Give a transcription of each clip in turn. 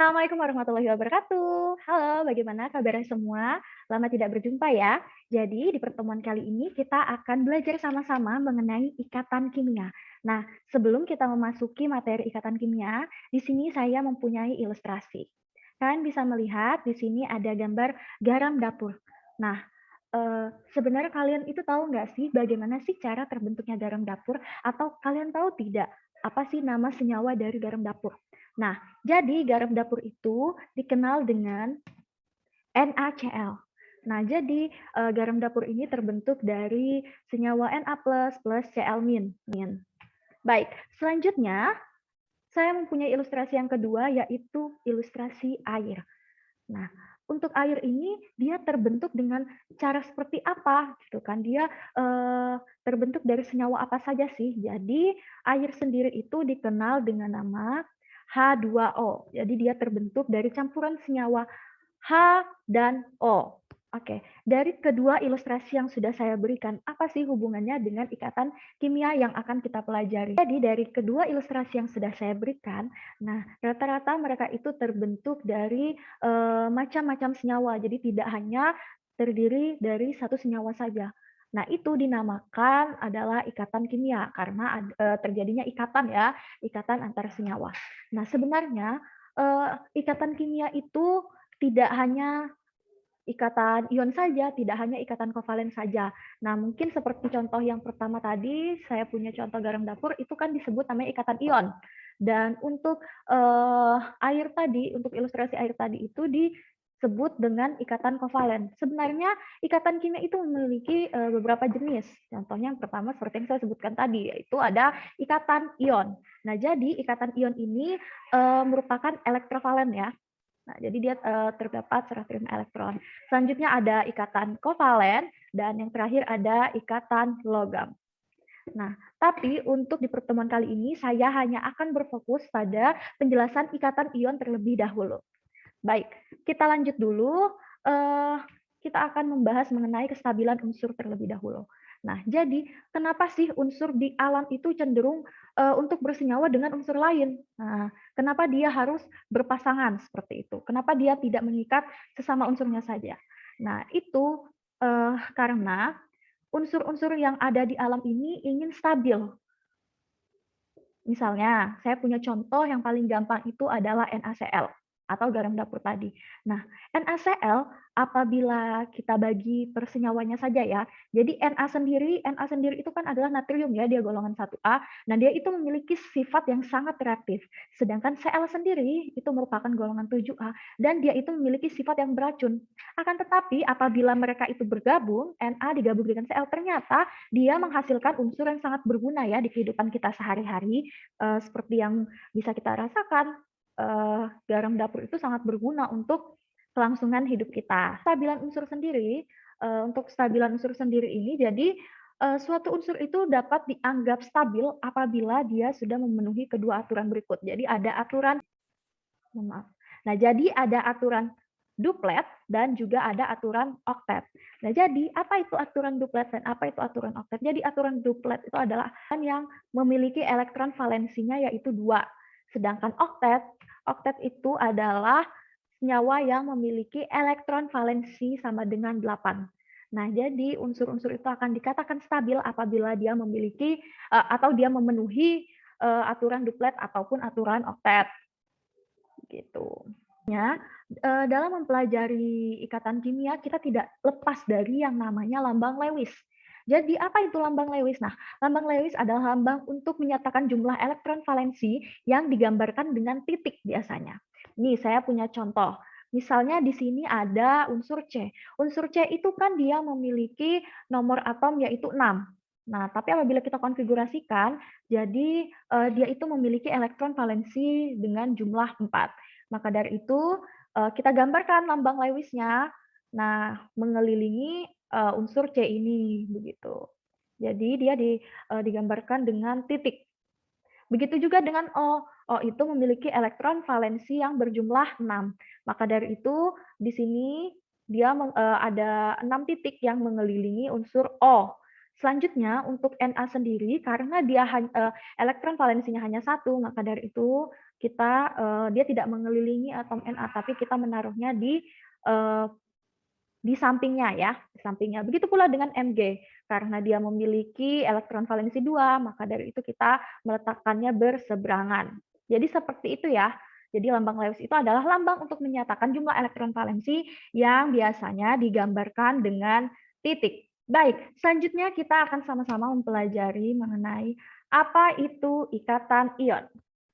Assalamualaikum warahmatullahi wabarakatuh. Halo, bagaimana kabarnya semua? Lama tidak berjumpa ya. Jadi, di pertemuan kali ini kita akan belajar sama-sama mengenai ikatan kimia. Nah, sebelum kita memasuki materi ikatan kimia, di sini saya mempunyai ilustrasi. Kalian bisa melihat di sini ada gambar garam dapur. Nah, sebenarnya kalian itu tahu nggak sih bagaimana sih cara terbentuknya garam dapur? Atau kalian tahu tidak apa sih nama senyawa dari garam dapur? Nah, jadi garam dapur itu dikenal dengan NaCl. Nah, jadi garam dapur ini terbentuk dari senyawa Na+ plus Cl-. Baik, selanjutnya saya mempunyai ilustrasi yang kedua yaitu ilustrasi air. Nah, untuk air ini dia terbentuk dengan cara seperti apa gitu kan? Dia terbentuk dari senyawa apa saja sih? Jadi air sendiri itu dikenal dengan nama H2O. Jadi dia terbentuk dari campuran senyawa H dan O. Oke, dari kedua ilustrasi yang sudah saya berikan, apa sih hubungannya dengan ikatan kimia yang akan kita pelajari? Jadi dari kedua ilustrasi yang sudah saya berikan, nah rata-rata mereka itu terbentuk dari macam-macam senyawa. Jadi tidak hanya terdiri dari satu senyawa saja. Nah, itu dinamakan adalah ikatan kimia karena terjadinya ikatan ya, ikatan antar senyawa. Nah, sebenarnya ikatan kimia itu tidak hanya ikatan ion saja, tidak hanya ikatan kovalen saja. Nah, mungkin seperti contoh yang pertama tadi, saya punya contoh garam dapur, itu kan disebut namanya ikatan ion. Dan untuk air tadi, untuk ilustrasi air tadi itu disebut dengan ikatan kovalen. Sebenarnya ikatan kimia itu memiliki beberapa jenis. Contohnya yang pertama seperti yang saya sebutkan tadi, yaitu ada ikatan ion. Nah, jadi ikatan ion ini merupakan elektrovalen ya. Nah, jadi dia terdapat serah terima elektron. Selanjutnya ada ikatan kovalen dan yang terakhir ada ikatan logam. Nah, tapi untuk di pertemuan kali ini saya hanya akan berfokus pada penjelasan ikatan ion terlebih dahulu. Baik, kita lanjut dulu. Kita akan membahas mengenai kestabilan unsur terlebih dahulu. Nah, jadi kenapa sih unsur di alam itu cenderung untuk bersenyawa dengan unsur lain? Nah, kenapa dia harus berpasangan seperti itu? Kenapa dia tidak mengikat sesama unsurnya saja? Nah, itu karena unsur-unsur yang ada di alam ini ingin stabil. Misalnya, saya punya contoh yang paling gampang itu adalah NaCl atau garam dapur tadi. Nah, NaCl apabila kita bagi persenyawanya saja ya. Jadi Na sendiri itu kan adalah natrium ya, dia golongan 1A. Nah, dia itu memiliki sifat yang sangat reaktif. Sedangkan Cl sendiri itu merupakan golongan 7A dan dia itu memiliki sifat yang beracun. Akan tetapi apabila mereka itu bergabung, Na digabung dengan Cl, ternyata dia menghasilkan unsur yang sangat berguna ya di kehidupan kita sehari-hari, seperti yang bisa kita rasakan, garam dapur itu sangat berguna untuk kelangsungan hidup kita. Untuk stabilan unsur sendiri ini jadi, suatu unsur itu dapat dianggap stabil apabila dia sudah memenuhi kedua aturan berikut. Jadi ada aturan mohon maaf. Nah, jadi ada aturan duplet dan juga ada aturan oktet. Nah, jadi apa itu aturan duplet dan apa itu aturan oktet? Jadi aturan duplet itu adalah yang memiliki elektron valensinya yaitu 2. Sedangkan oktet itu adalah senyawa yang memiliki elektron valensi sama dengan 8. Nah, jadi unsur-unsur itu akan dikatakan stabil apabila dia memiliki atau dia memenuhi aturan duplet ataupun aturan oktet gitu. Ya, dalam mempelajari ikatan kimia kita tidak lepas dari yang namanya lambang Lewis. Jadi apa itu lambang Lewis? Nah, lambang Lewis adalah lambang untuk menyatakan jumlah elektron valensi yang digambarkan dengan titik biasanya. Nih, saya punya contoh. Misalnya di sini ada unsur C. Unsur C itu kan dia memiliki nomor atom yaitu 6. Nah, tapi apabila kita konfigurasikan, jadi dia itu memiliki elektron valensi dengan jumlah 4. Maka dari itu, kita gambarkan lambang Lewis-nya. Nah, mengelilingi, unsur C ini, begitu. Jadi dia digambarkan dengan titik. Begitu juga dengan O. O itu memiliki elektron valensi yang berjumlah 6. Maka dari itu, di sini dia ada 6 titik yang mengelilingi unsur O. Selanjutnya untuk Na sendiri karena dia elektron valensinya hanya satu, maka dari itu kita dia tidak mengelilingi atom Na, tapi kita menaruhnya eee, di sampingnya ya, di sampingnya. Begitu pula dengan Mg, karena dia memiliki elektron valensi 2, maka dari itu kita meletakkannya berseberangan. Jadi seperti itu ya. Jadi lambang Lewis itu adalah lambang untuk menyatakan jumlah elektron valensi yang biasanya digambarkan dengan titik. Baik, selanjutnya kita akan sama-sama mempelajari mengenai apa itu ikatan ion.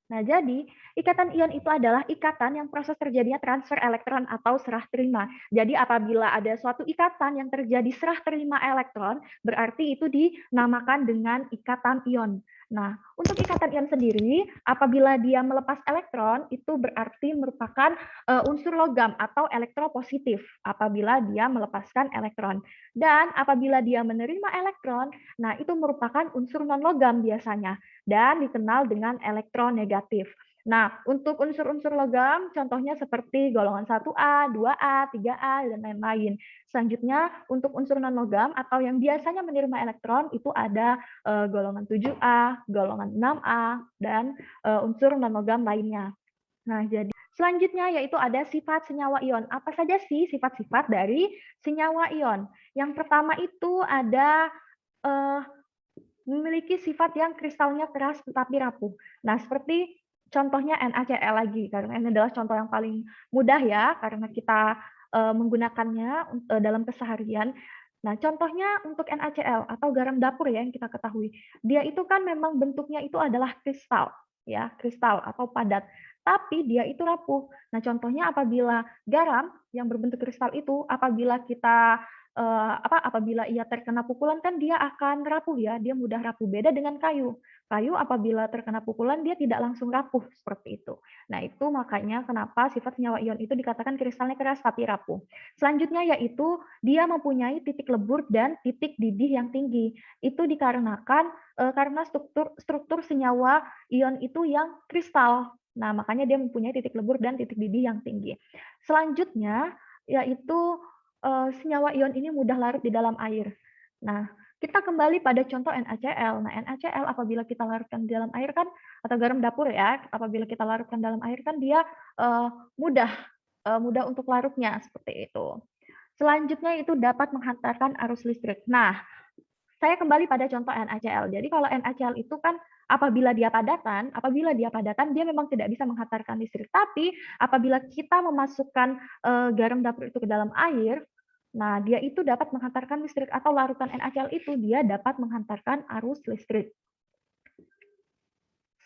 Nah, jadi ikatan ion itu adalah ikatan yang proses terjadinya transfer elektron atau serah terima. Jadi apabila ada suatu ikatan yang terjadi serah terima elektron, berarti itu dinamakan dengan ikatan ion. Nah, untuk ikatan ion sendiri, apabila dia melepas elektron, itu berarti merupakan unsur logam atau elektropositif apabila dia melepaskan elektron. Dan apabila dia menerima elektron, nah itu merupakan unsur non logam biasanya dan dikenal dengan elektronegatif. Nah, untuk unsur-unsur logam, contohnya seperti golongan 1A, 2A, 3A, dan lain-lain. Selanjutnya, untuk unsur non-logam atau yang biasanya menerima elektron, itu ada golongan 7A, golongan 6A, dan unsur non-logam lainnya. Nah, jadi selanjutnya yaitu ada sifat senyawa ion. Apa saja sih sifat-sifat dari senyawa ion? Yang pertama itu ada eh, memiliki sifat yang kristalnya keras tetapi rapuh. Nah, seperti contohnya NaCl lagi, karena ini adalah contoh yang paling mudah ya, karena kita menggunakannya dalam keseharian. Nah, contohnya untuk NaCl atau garam dapur ya yang kita ketahui. Dia itu kan memang bentuknya itu adalah kristal, ya, kristal atau padat. Tapi dia itu rapuh. Nah, contohnya apabila garam yang berbentuk kristal itu apabila kita apabila ia terkena pukulan kan dia akan rapuh ya, dia mudah rapuh. Beda dengan kayu. Kayu apabila terkena pukulan dia tidak langsung rapuh seperti itu. Nah, itu makanya kenapa sifat senyawa ion itu dikatakan kristalnya keras tapi rapuh. Selanjutnya yaitu dia mempunyai titik lebur dan titik didih yang tinggi. Itu dikarenakan karena struktur senyawa ion itu yang kristal. Nah, makanya dia mempunyai titik lebur dan titik didih yang tinggi. Selanjutnya yaitu senyawa ion ini mudah larut di dalam air. Nah, kita kembali pada contoh NaCl. Nah, NaCl apabila kita larutkan di dalam air kan atau garam dapur ya, apabila kita larutkan dalam air kan dia uh, mudah mudah untuk larutnya seperti itu. Selanjutnya itu dapat menghantarkan arus listrik. Nah, saya kembali pada contoh NaCl. Jadi kalau NaCl itu kan apabila dia padatan dia memang tidak bisa menghantarkan listrik. Tapi apabila kita memasukkan garam dapur itu ke dalam air, nah dia itu dapat menghantarkan listrik atau larutan NaCl itu dia dapat menghantarkan arus listrik.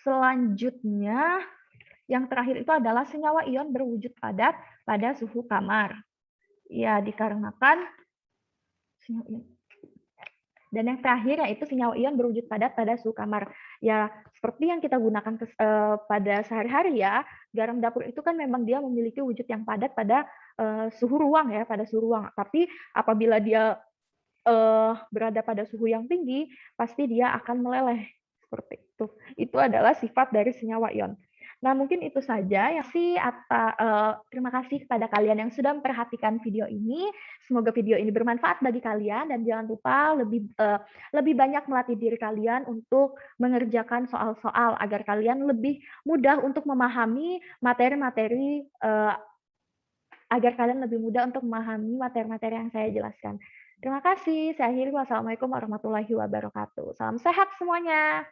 Selanjutnya yang terakhir itu adalah senyawa ion berwujud padat pada suhu kamar. Ya, dikarenakan senyawa ion. Dan yang terakhir yaitu senyawa ion berwujud padat pada suhu kamar. Ya, seperti yang kita gunakan pada sehari-hari ya, garam dapur itu kan memang dia memiliki wujud yang padat pada suhu ruang ya, pada suhu ruang. Tapi apabila dia berada pada suhu yang tinggi, pasti dia akan meleleh seperti itu. Itu adalah sifat dari senyawa ion. Nah, mungkin itu saja ya sih. Terima kasih kepada kalian yang sudah memperhatikan video ini. Semoga video ini bermanfaat bagi kalian dan jangan lupa lebih banyak melatih diri kalian untuk mengerjakan soal-soal agar kalian lebih mudah untuk memahami materi-materi agar kalian lebih mudah untuk memahami materi-materi yang saya jelaskan. Terima kasih. Saya akhiri. Wassalamualaikum warahmatullahi wabarakatuh. Salam sehat semuanya.